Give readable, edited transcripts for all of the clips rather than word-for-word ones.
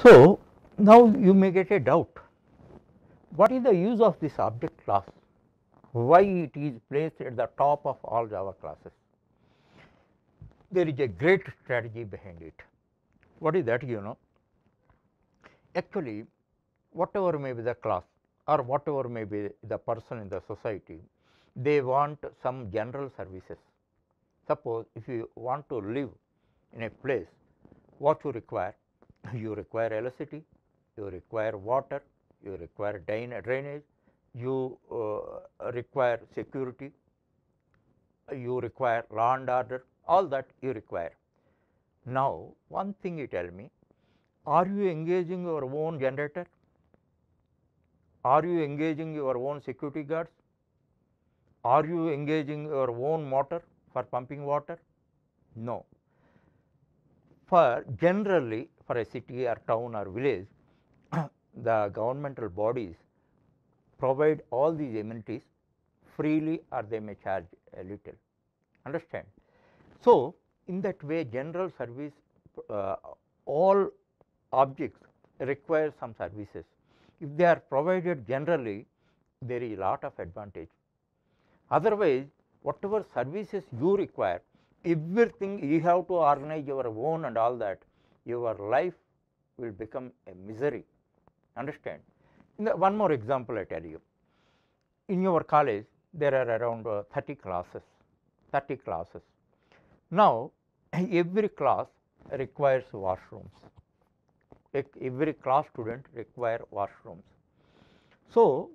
So, now you may get a doubt, what is the use of this object class? Why it is placed at the top of all Java classes? There is a great strategy behind it. What is that? Actually, whatever may be the class or whatever may be the person in the society, they want some general services. Suppose if you want to live in a place, what you require? You require electricity, you require water, you require drainage, you require security, you require law and order, all that you require. Now, one thing you tell me, are you engaging your own generator? Are you engaging your own security guards? Are you engaging your own motor for pumping water? No. For generally for a city or town or village, the governmental bodies provide all these amenities freely or they may charge a little. Understand? So, in that way general service, all objects require some services. If they are provided generally, there is a lot of advantage. Otherwise, whatever services you require, everything you have to organize your own and all that, your life will become a misery. Understand? One more example I tell you. In your college, there are around 30 classes. 30 classes. Now, every class requires washrooms. Every class student require washrooms. So,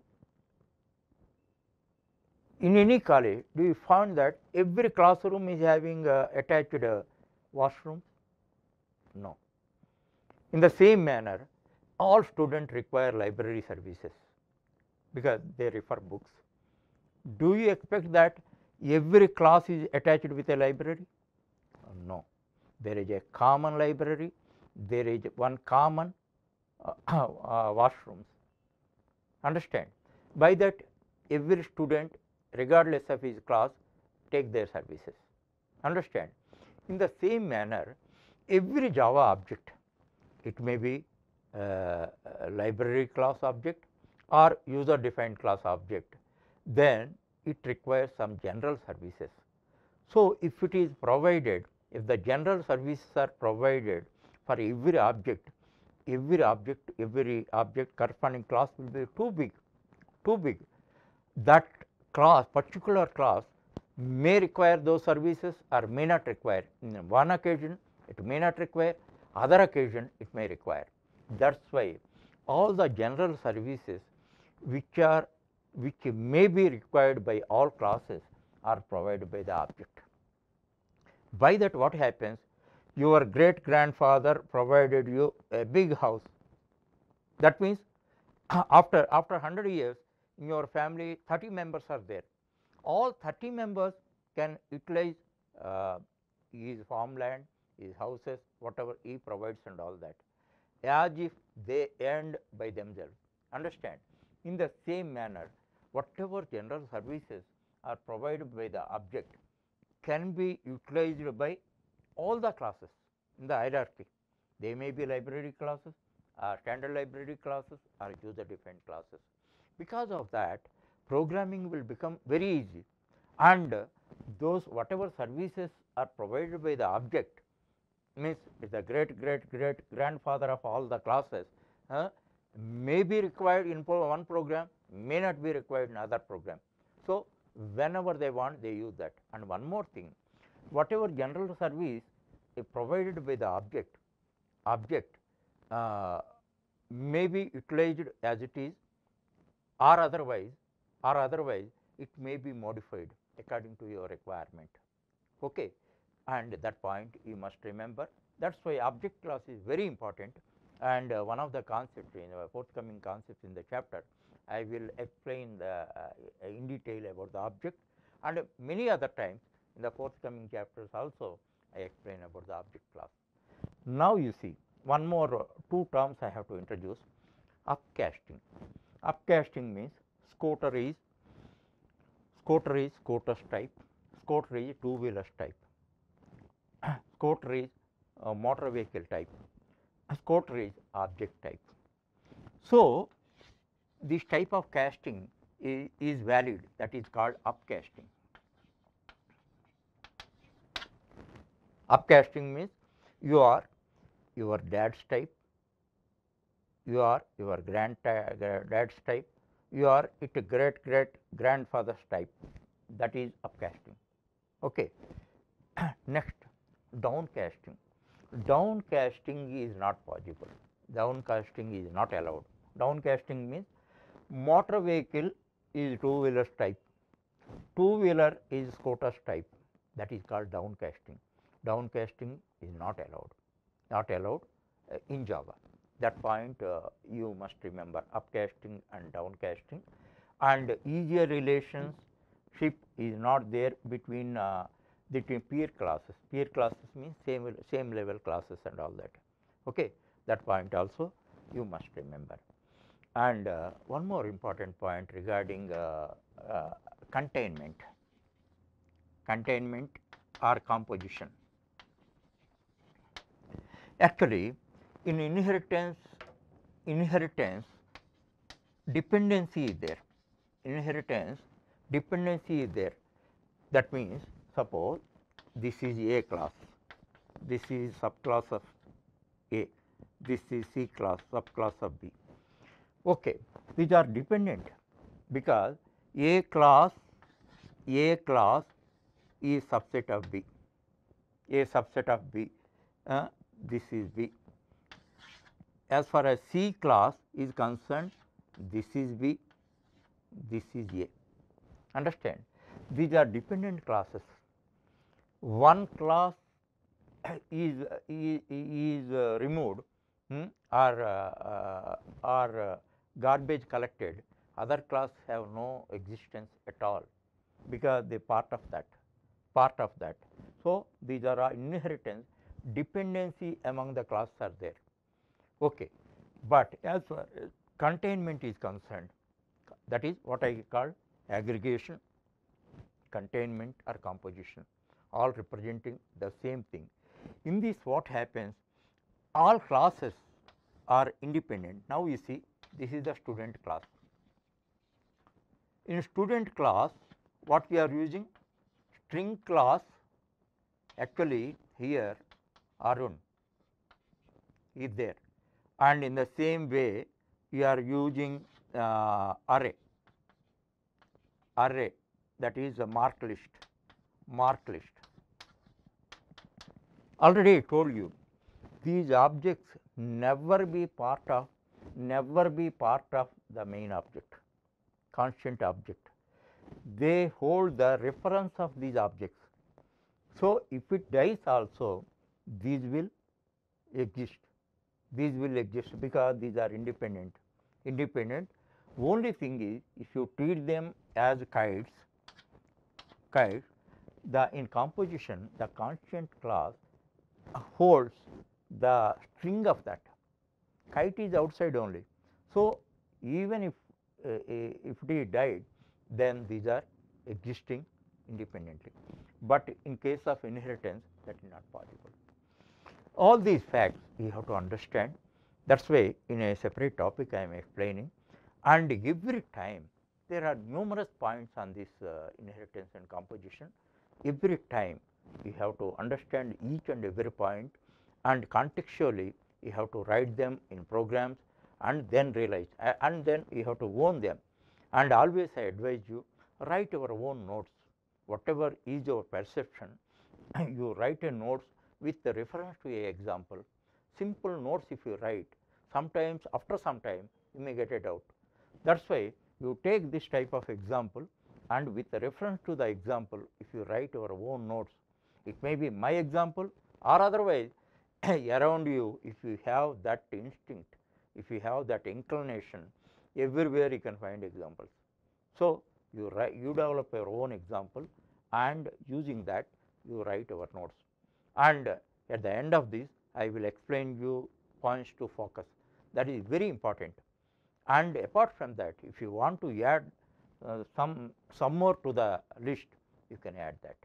in any college, do you find that every classroom is having attached washrooms? No. In the same manner, all students require library services because they refer books. Do you expect that every class is attached with a library? No. There is a common library, there is one common washrooms. Understand? By that, every student regardless of his class take their services. Understand? In the same manner, every Java object, it may be a library class object or user defined class object, then it requires some general services. So, if it is provided, if the general services are provided for every object corresponding class will be too big. That class, particular class may require those services or may not require. In one occasion it may not require, other occasion it may require. That is why all the general services which may be required by all classes are provided by the object. By that what happens? Your great grandfather provided you a big house. That means after 100 years in your family 30 members are there. All 30 members can utilize his farmland, his houses, whatever he provides and all that, as if they earned by themselves. Understand? In the same manner, whatever general services are provided by the object can be utilized by all the classes in the hierarchy. They may be library classes or standard library classes or user defined classes. Because of that, programming will become very easy, and those whatever services are provided by the object means the great grandfather of all the classes may be required in one program, may not be required in other program. So, whenever they want they use that. And one more thing, whatever general service is provided by the object may be utilized as it is, or otherwise it may be modified according to your requirement. Okay. And that point you must remember. That is why object class is very important, and one of the concepts in the forthcoming concepts in the chapter, I will explain in detail about the object, and many other times in the forthcoming chapters also I explain about the object class. Now, you see one more two terms I have to introduce. Upcasting. Upcasting means scooter is scooters type, scooter is two-wheelers type, scooter is motor vehicle type, Scoter is object type. So, this type of casting is valid, that is called upcasting. Upcasting means you are your dad's type, you are your dad's type, you are it great grandfather's type, that is upcasting. Okay. Next, downcasting. Downcasting is not possible. Downcasting is not allowed. Downcasting means motor vehicle is two-wheeler type, two-wheeler is Scoter's type, that is called downcasting. Downcasting is not allowed in Java. That point you must remember, upcasting and downcasting, and easier relationship is not there between peer classes. Peer classes means same level classes and all that. Okay, that point also you must remember. And one more important point regarding containment or composition. Actually, in inheritance dependency is there. Inheritance dependency is there. That means, suppose this is A class, this is subclass of A, this is C class, subclass of B. Okay, these are dependent because A class is subset of B, A subset of B, this is B. As far as C class is concerned, this is B, this is A. Understand? These are dependent classes. One class is removed or garbage collected, other class have no existence at all, because they part of that. So, these are inheritance dependency among the classes are there. Okay. But as far as containment is concerned, that is what I call aggregation, containment or composition, all representing the same thing. In this, what happens, all classes are independent. Now, you see, this is the student class. In student class, what we are using? String class. Actually, here Arun is there, and in the same way we are using array, that is a marked list. Already I told you, these objects never be part of the main object, constant object. They hold the reference of these objects. So, if it dies also, these will exist, because these are independent. Only thing is, if you treat them as kites, in composition the constant class holds the string of that. Kite is outside only. So, even if it is died, then these are existing independently, but in case of inheritance, that is not possible. All these facts you have to understand. That is why in a separate topic I am explaining, and every time there are numerous points on this inheritance and composition. Every time you have to understand each and every point, and contextually you have to write them in programs, and then realize, and then you have to own them. And always I advise you, write your own notes, whatever is your perception, you write a notes with the reference to a example. Simple notes if you write, sometimes after some time you may get a doubt. That is why you take this type of example, and with the reference to the example, if you write your own notes, it may be my example, or otherwise around you, if you have that instinct, if you have that inclination, everywhere you can find examples. So, you develop your own example, and using that you write your notes, and at the end of this I will explain you points to focus. That is very important. And apart from that, if you want to add some more to the list, you can add that.